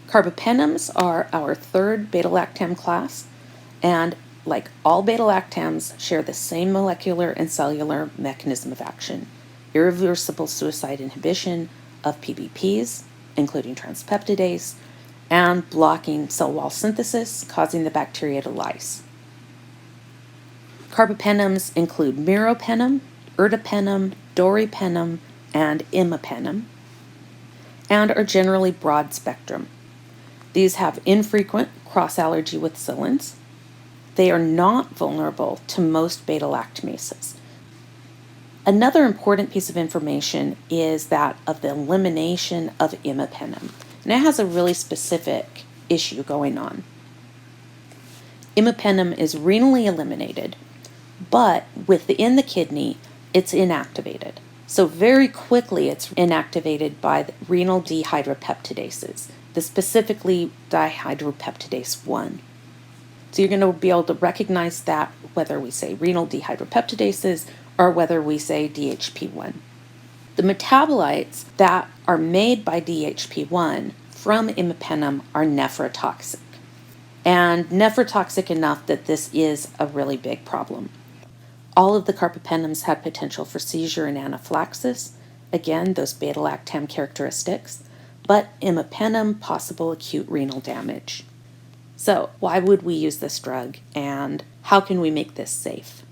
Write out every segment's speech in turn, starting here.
Carbapenems are our third beta-lactam class, and like all beta-lactams, share the same molecular and cellular mechanism of action: irreversible suicide inhibition of PBPs, including transpeptidase, and blocking cell wall synthesis, causing the bacteria to lyse. Carbapenems include meropenem, ertapenem, doripenem, and imipenem, and are generally broad spectrum. These have infrequent cross-allergy with xylins. They are not vulnerable to most beta-lactamases. Another important piece of information is that of the elimination of imipenem, and it has a really specific issue going on. Imipenem is renally eliminated, but within the kidney, it's inactivated. So very quickly, it's inactivated by the renal dehydropeptidases, specifically dihydropeptidase 1. So you're going to be able to recognize that whether we say renal dehydropeptidases or whether we say DHP1. The metabolites that are made by DHP1 from imipenem are nephrotoxic, and nephrotoxic enough that this is a really big problem. All of the carbapenems had potential for seizure and anaphylaxis, again, those beta-lactam characteristics, but imipenem, possible acute renal damage. So why would we use this drug, and how can we make this safe?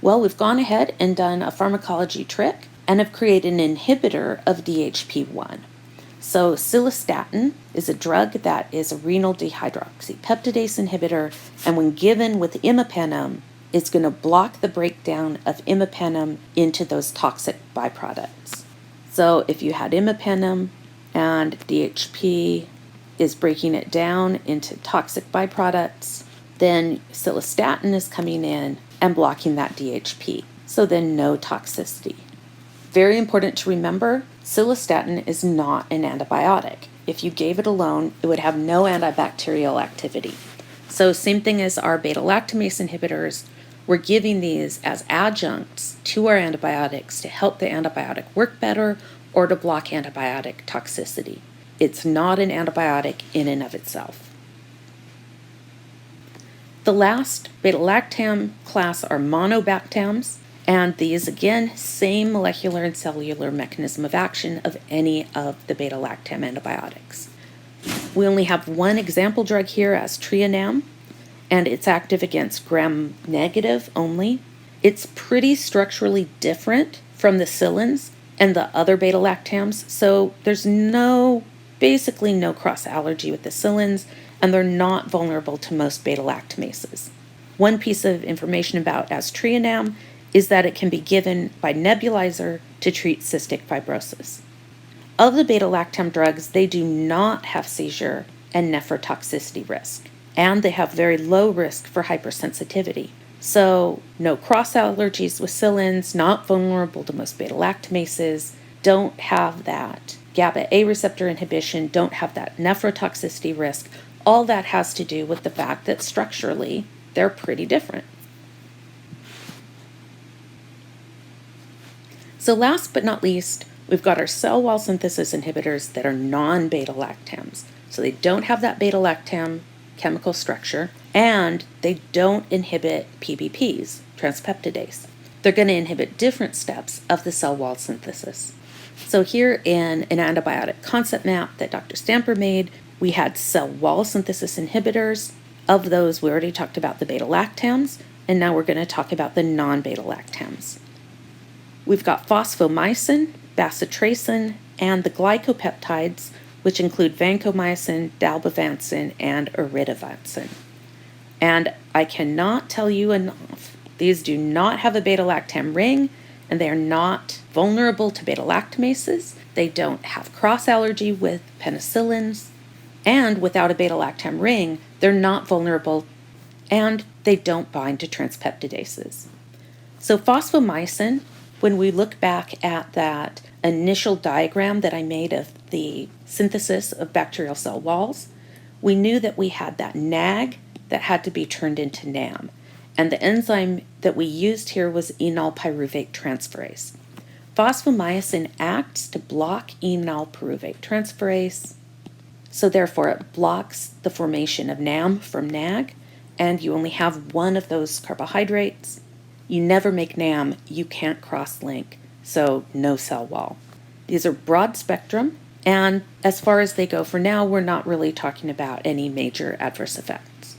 Well, we've gone ahead and done a pharmacology trick and have created an inhibitor of DHP1. So cilastatin is a drug that is a renal dehydroxypeptidase inhibitor, and when given with imipenem, it's going to block the breakdown of imipenem into those toxic byproducts. So if you had imipenem and DHP is breaking it down into toxic byproducts, then cilastatin is coming in and blocking that DHP. So then no toxicity. Very important to remember, cilastatin is not an antibiotic. If you gave it alone, it would have no antibacterial activity. So same thing as our beta-lactamase inhibitors, we're giving these as adjuncts to our antibiotics to help the antibiotic work better or to block antibiotic toxicity. It's not an antibiotic in and of itself. The last beta-lactam class are Monobactams, and these again, same molecular and cellular mechanism of action of any of the beta-lactam antibiotics. We only have one example drug here as Trianam, and it's active against gram-negative only. It's pretty structurally different from the xylins and the other beta-lactams, so there's basically no cross-allergy with the xylins, and they're not vulnerable to most beta-lactamases. One piece of information about Trianam is that it can be given by nebulizer to treat cystic fibrosis. Of the beta-lactam drugs, they do not have seizure and nephrotoxicity risk, and they have very low risk for hypersensitivity. So no cross-allergies with xylins, not vulnerable to most beta-lactamases, don't have that GABA A receptor inhibition, don't have that nephrotoxicity risk. All that has to do with the fact that structurally they're pretty different. So last but not least, we've got our cell wall synthesis inhibitors that are non-beta-lactams. So they don't have that beta-lactam chemical structure, and they don't inhibit PBPs, transpeptidase. They're going to inhibit different steps of the cell wall synthesis. So here in an antibiotic concept map that Dr. Stamper made, we had cell wall synthesis inhibitors. Of those, we already talked about the beta-lactams, and now we're going to talk about the non-beta-lactams. We've got fosfomycin, bacitracin, and the glycopeptides, which include vancomycin, dalbavancin, and oritavancin. And I cannot tell you enough, these do not have a beta-lactam ring, and they are not vulnerable to beta-lactamases. They don't have cross-allergy with penicillins, and without a beta-lactam ring, they're not vulnerable, and they don't bind to transpeptidases. So fosfomycin, when we look back at that initial diagram that I made of the synthesis of bacterial cell walls, we knew that we had that NAG that had to be turned into NAM. And the enzyme that we used here was enol pyruvate transferase. Fosfomycin acts to block enol pyruvate transferase, So therefore, it blocks the formation of NAM from NAG, and you only have one of those carbohydrates. You never make NAM, you can't cross-link, so no cell wall. These are broad spectrum, and as far as they go for now, we're not really talking about any major adverse effects.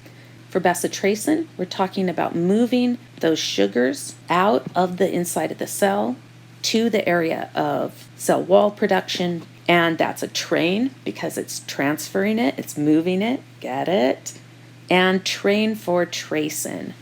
For bacitracin, we're talking about moving those sugars out of the inside of the cell to the area of cell wall production, and that's a train because it's transferring it, it's moving it, get it? And train for tracin.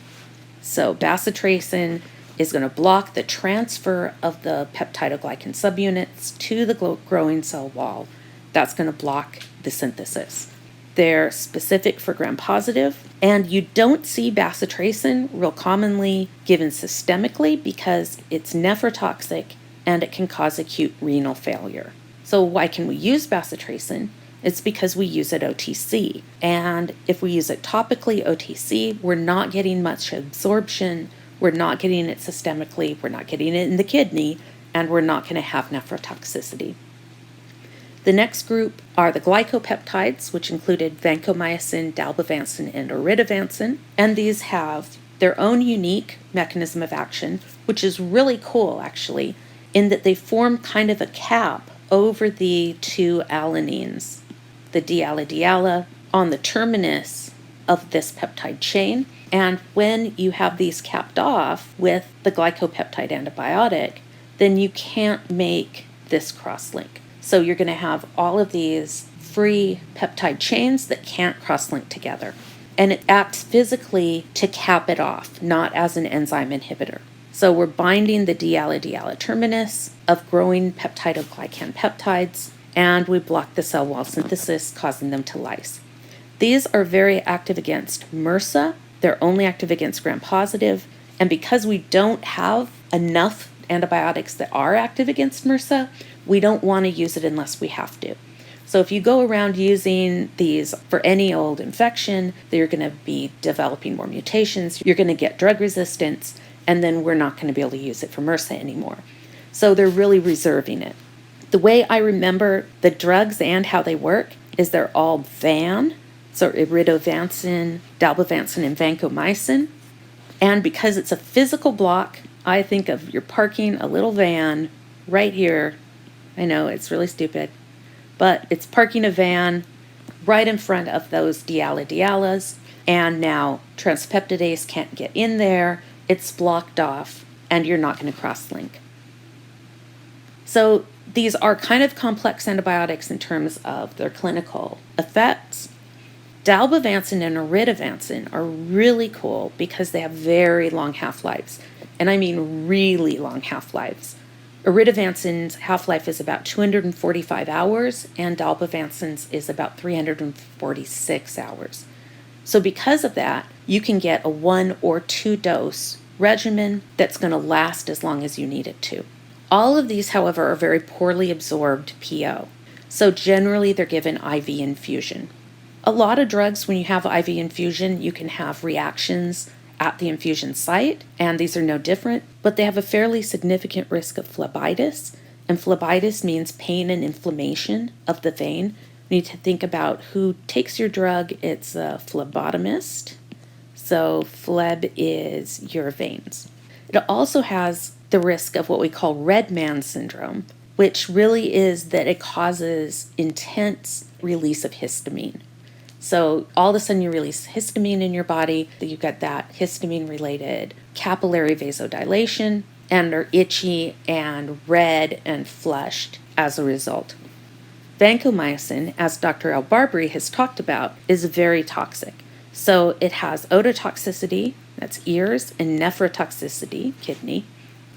So bacitracin is going to block the transfer of the peptidoglycan subunits to the growing cell wall. That's going to block the synthesis. They're specific for gram-positive, and you don't see bacitracin real commonly given systemically because it's nephrotoxic and it can cause acute renal failure. So why can we use bacitracin? It's because we use it OTC. And if we use it topically OTC, we're not getting much absorption, we're not getting it systemically, we're not getting it in the kidney, and we're not going to have nephrotoxicity. The next group are the glycopeptides, which included vancomycin, dalbavancin, and oritavancin. And these have their own unique mechanism of action, which is really cool, actually, in that they form kind of a cap over the two alanines, the diala on the terminus of this peptide chain. And when you have these capped off with the glycopeptide antibiotic, then you can't make this cross-link. So you're going to have all of these free peptide chains that can't cross-link together. And it acts physically to cap it off, not as an enzyme inhibitor. So we're binding the diala terminus of growing peptidoglycan peptides, and we block the cell wall synthesis, causing them to lyse. These are very active against MRSA. They're only active against gram-positive, and because we don't have enough antibiotics that are active against MRSA, we don't want to use it unless we have to. So if you go around using these for any old infection, you're going to be developing more mutations, you're going to get drug resistance, and then we're not going to be able to use it for MRSA anymore. So they're really reserving it. The way I remember the drugs and how they work is they're all VAN, so Oritavancin, Dalbavancin, and Vancomycin. And because it's a physical block, I think of you're parking a little van right here. I know it's really stupid, but it's parking a van right in front of those dialas, and now transpeptidase can't get in there, it's blocked off, and you're not going to cross-link. So these are kind of complex antibiotics in terms of their clinical effects. Dalbavancin and Oritavancin are really cool because they have very long half-lives, and I mean really long half-lives. Oritavancин's half-life is about 245 hours, and Dalbavancin's is about 346 hours. So because of that, you can get a 1 or 2 dose regimen that's going to last as long as you need it to. All of these, however, are very poorly absorbed PO. So generally they're given IV infusion. A lot of drugs, when you have IV infusion, you can have reactions at the infusion site, and these are no different, but they have a fairly significant risk of phlebitis, and phlebitis means pain and inflammation of the vein. You need to think about who takes your drug. It's a phlebotomist, so phleb is your veins. It also has the risk of what we call red man syndrome, which really is that it causes intense release of histamine. So all of a sudden you release histamine in your body, you get that histamine-related capillary vasodilation and are itchy and red and flushed as a result. Vancomycin, as Dr. El-Barbary has talked about, is very toxic. So it has ototoxicity, that's ears, and nephrotoxicity, kidney.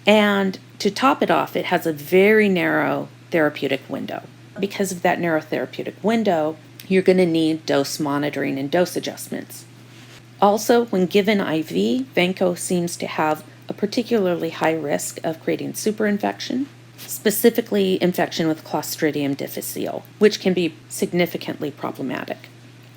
And to top it off, it has a very narrow therapeutic window. Because of that narrow therapeutic window, you're going to need dose monitoring and dose adjustments. Also, when given IV, Vanco seems to have a particularly high risk of creating superinfection, specifically infection with Clostridium difficile, which can be significantly problematic.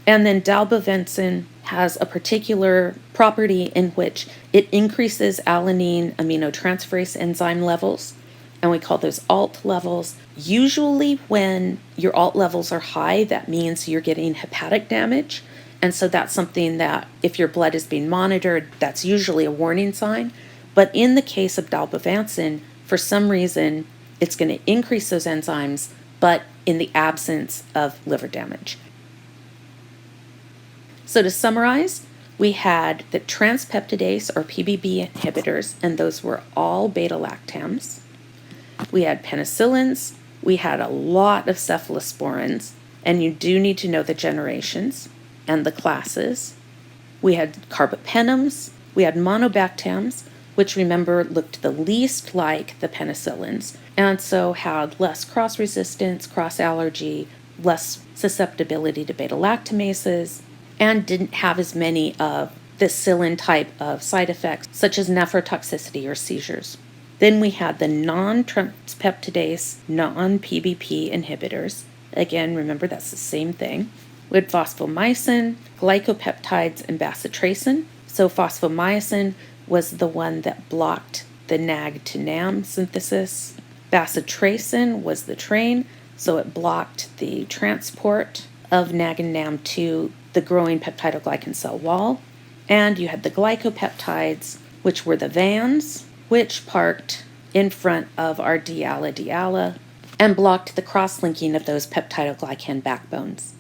And then Dalbavancin has a particular property in which it increases alanine aminotransferase enzyme levels, and we call those alt levels. Usually when your alt levels are high, that means you're getting hepatic damage. And so that's something that if your blood is being monitored, that's usually a warning sign. But in the case of Dalbavancin, for some reason, it's going to increase those enzymes, but in the absence of liver damage. So to summarize, we had the transpeptidase or PBB inhibitors, and those were all beta-lactams. We had penicillins. We had a lot of cephalosporins, and you do need to know the generations and the classes. We had carbapenems. We had monobactams, which remember looked the least like the penicillins, and so had less cross-resistance, cross-allergy, less susceptibility to beta-lactamases, and didn't have as many of the psyllin type of side effects, such as nephrotoxicity or seizures. Then we had the non-transpeptidase, non-PBP inhibitors. Again, remember that's the same thing. We had fosfomycin, glycopeptides, and bacitracin. So fosfomycin was the one that blocked the NAG to NAM synthesis. Bacitracin was the train, so it blocked the transport of NAG and NAM to the growing peptidoglycan cell wall. And you had the glycopeptides, which were the VANs, which parked in front of our diala and blocked the cross-linking of those peptidoglycan backbones.